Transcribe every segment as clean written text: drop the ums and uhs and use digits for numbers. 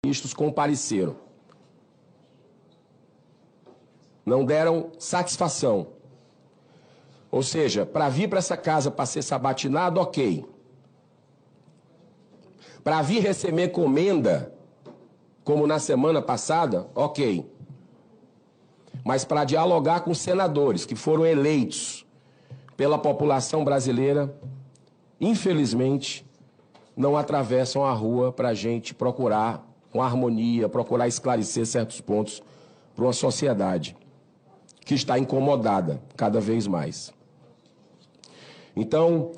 ministros compareceram. Não deram satisfação. Ou seja, para vir para essa casa para ser sabatinado, ok. Para vir receber encomenda, como na semana passada, ok. Mas para dialogar com senadores que foram eleitos pela população brasileira, infelizmente, não atravessam a rua para a gente procurar uma harmonia, procurar esclarecer certos pontos para uma sociedade que está incomodada cada vez mais. Então,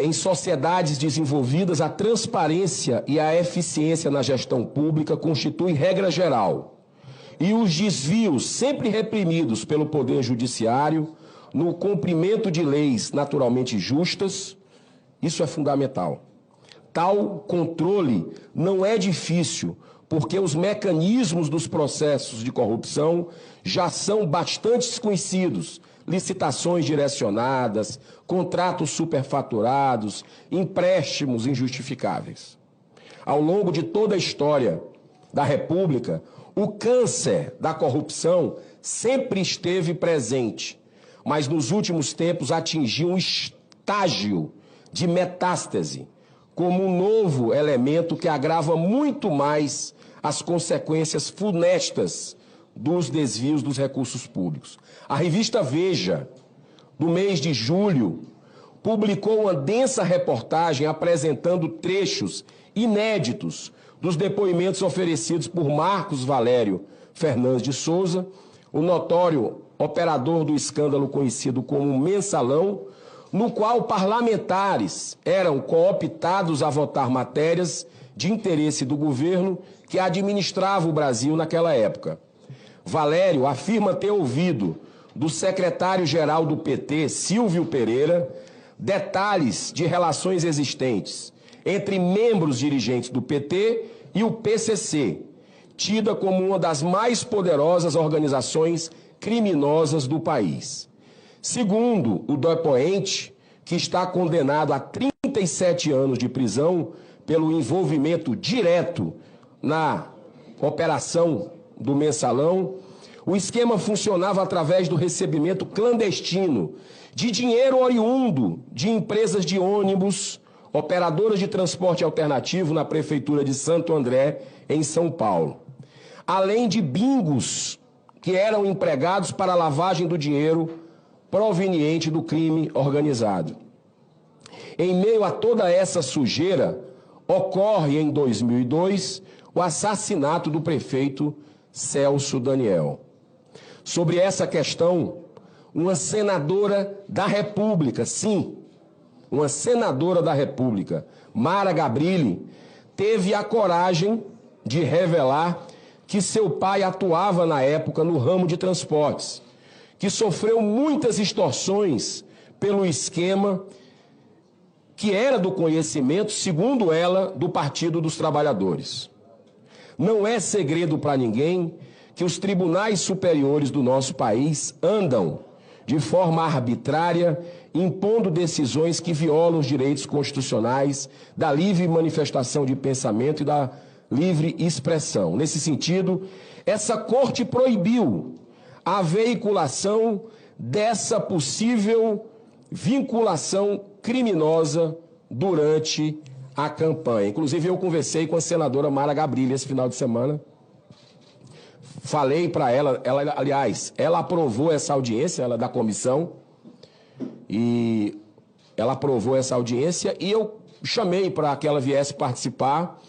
em sociedades desenvolvidas, a transparência e a eficiência na gestão pública constituem regra geral. E os desvios sempre reprimidos pelo Poder Judiciário, no cumprimento de leis naturalmente justas, isso é fundamental. Tal controle não é difícil, porque os mecanismos dos processos de corrupção já são bastante conhecidos. Licitações direcionadas, contratos superfaturados, empréstimos injustificáveis. Ao longo de toda a história da República, o câncer da corrupção sempre esteve presente, mas nos últimos tempos atingiu um estágio de metástase, como um novo elemento que agrava muito mais as consequências funestas dos desvios dos recursos públicos. A revista Veja, no mês de julho, publicou uma densa reportagem apresentando trechos inéditos dos depoimentos oferecidos por Marcos Valério Fernandes de Souza, o notório operador do escândalo conhecido como Mensalão, no qual parlamentares eram cooptados a votar matérias de interesse do governo que administrava o Brasil naquela época. Valério afirma ter ouvido do secretário-geral do PT, Silvio Pereira, detalhes de relações existentes entre membros dirigentes do PT e o PCC, tida como uma das mais poderosas organizações criminosas do país. Segundo o depoente, que está condenado a 37 anos de prisão pelo envolvimento direto na operação do Mensalão, o esquema funcionava através do recebimento clandestino de dinheiro oriundo de empresas de ônibus, operadoras de transporte alternativo na Prefeitura de Santo André, em São Paulo, além de bingos que eram empregados para a lavagem do dinheiro proveniente do crime organizado. Em meio a toda essa sujeira, ocorre em 2002 o assassinato do prefeito Celso Daniel. Sobre essa questão, uma senadora da República, sim, uma senadora da República, Mara Gabrilli, teve a coragem de revelar que seu pai atuava na época no ramo de transportes, que sofreu muitas extorsões pelo esquema que era do conhecimento, segundo ela, do Partido dos Trabalhadores. Não é segredo para ninguém que os tribunais superiores do nosso país andam, de forma arbitrária, impondo decisões que violam os direitos constitucionais da livre manifestação de pensamento e da livre expressão. Nesse sentido, essa Corte proibiu a veiculação dessa possível vinculação criminosa durante a campanha. Inclusive, eu conversei com a senadora Mara Gabrilli esse final de semana. Falei para ela, aliás, ela aprovou essa audiência, ela é da comissão, e ela aprovou essa audiência e eu chamei para que ela viesse participar,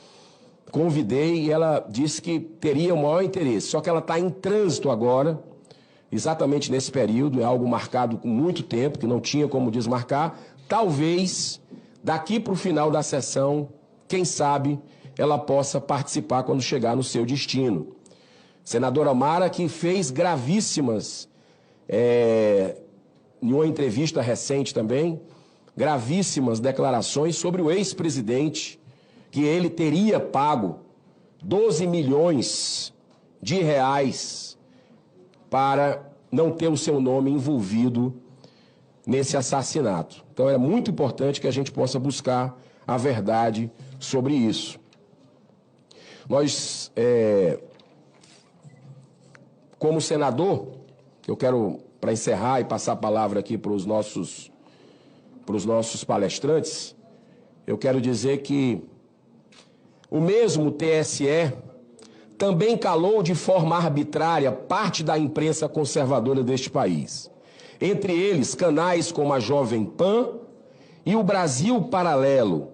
convidei e ela disse que teria o maior interesse, só que ela está em trânsito agora, exatamente nesse período, é algo marcado com muito tempo, que não tinha como desmarcar. Talvez, daqui para o final da sessão, quem sabe, ela possa participar quando chegar no seu destino. Senadora Mara, que fez gravíssimas, em uma entrevista recente também, gravíssimas declarações sobre o ex-presidente, que ele teria pago 12 milhões de reais para não ter o seu nome envolvido nesse assassinato. Então é muito importante que a gente possa buscar a verdade sobre isso. Nós, como senador, eu quero, para encerrar e passar a palavra aqui para os nossos palestrantes, eu quero dizer que o mesmo TSE também calou de forma arbitrária parte da imprensa conservadora deste país. Entre eles, canais como a Jovem Pan e o Brasil Paralelo,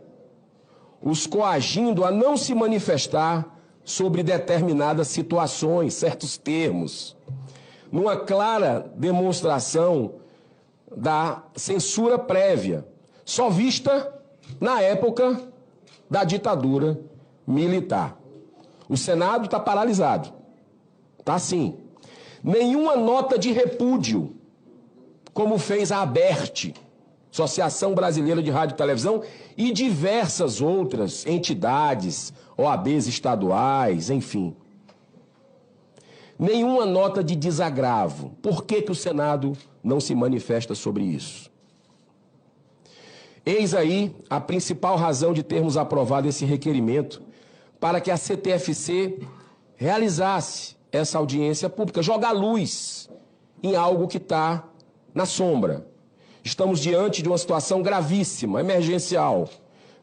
os coagindo a não se manifestar sobre determinadas situações, certos termos, numa clara demonstração da censura prévia, só vista na época da ditadura militar. O Senado está paralisado. Está assim. Nenhuma nota de repúdio, como fez a ABERT, Associação Brasileira de Rádio e Televisão, e diversas outras entidades, OABs estaduais, enfim. Nenhuma nota de desagravo. Por que o Senado não se manifesta sobre isso? Eis aí a principal razão de termos aprovado esse requerimento para que a CTFC realizasse essa audiência pública, jogar luz em algo que está na sombra. Estamos diante de uma situação gravíssima, emergencial,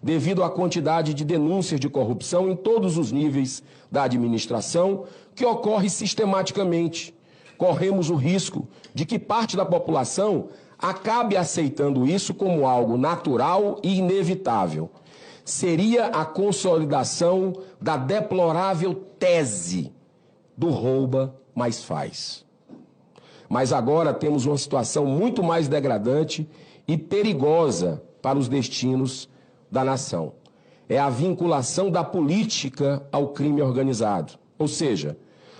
devido à quantidade de denúncias de corrupção em todos os níveis da administração, que ocorre sistematicamente. Corremos o risco de que parte da população acabe aceitando isso como algo natural e inevitável. Seria a consolidação da deplorável tese do rouba, mas faz. Mas agora temos uma situação muito mais degradante e perigosa para os destinos da nação. É a vinculação da política ao crime organizado. Ou seja,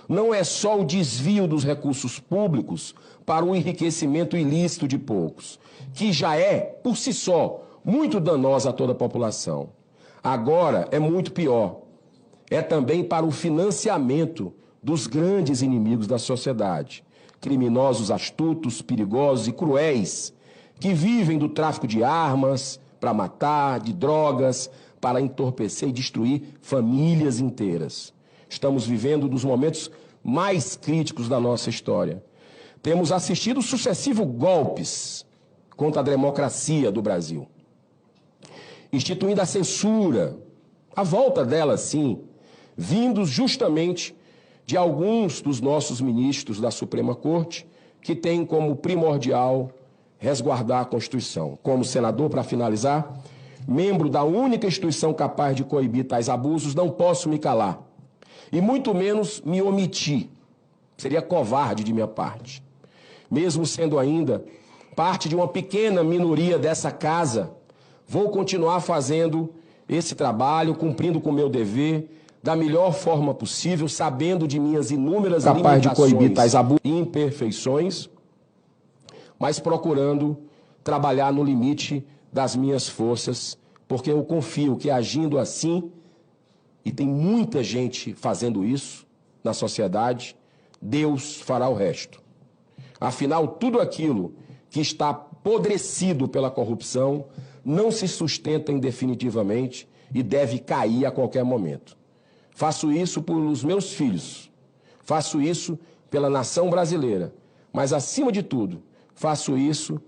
não é só o desvio dos recursos públicos para o enriquecimento ilícito de poucos, que já é, por si só, muito danosa a toda a população. Agora é muito pior. É também para o financiamento dos grandes inimigos da sociedade. Criminosos astutos, perigosos e cruéis, que vivem do tráfico de armas para matar, de drogas, para entorpecer e destruir famílias inteiras. Estamos vivendo um dos momentos mais críticos da nossa história. Temos assistido sucessivos golpes contra a democracia do Brasil, instituindo a censura, a volta dela, sim, vindos justamente de alguns dos nossos ministros da Suprema Corte, que têm como primordial resguardar a Constituição. Como senador, para finalizar, membro da única instituição capaz de coibir tais abusos, não posso me calar, e muito menos me omitir. Seria covarde de minha parte. Mesmo sendo ainda parte de uma pequena minoria dessa casa, vou continuar fazendo esse trabalho, cumprindo com o meu dever, da melhor forma possível, sabendo de minhas inúmeras limitações e imperfeições, mas procurando trabalhar no limite das minhas forças, porque eu confio que agindo assim, e tem muita gente fazendo isso na sociedade, Deus fará o resto. Afinal, tudo aquilo que está apodrecido pela corrupção não se sustenta indefinitivamente e deve cair a qualquer momento. Faço isso pelos meus filhos, faço isso pela nação brasileira, mas, acima de tudo, faço isso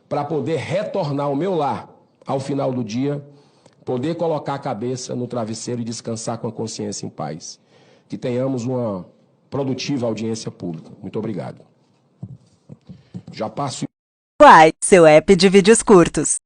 para poder retornar ao meu lar, ao final do dia, poder colocar a cabeça no travesseiro e descansar com a consciência em paz. Que tenhamos uma produtiva audiência pública. Muito obrigado. Já passo... Quai, seu app de vídeos curtos.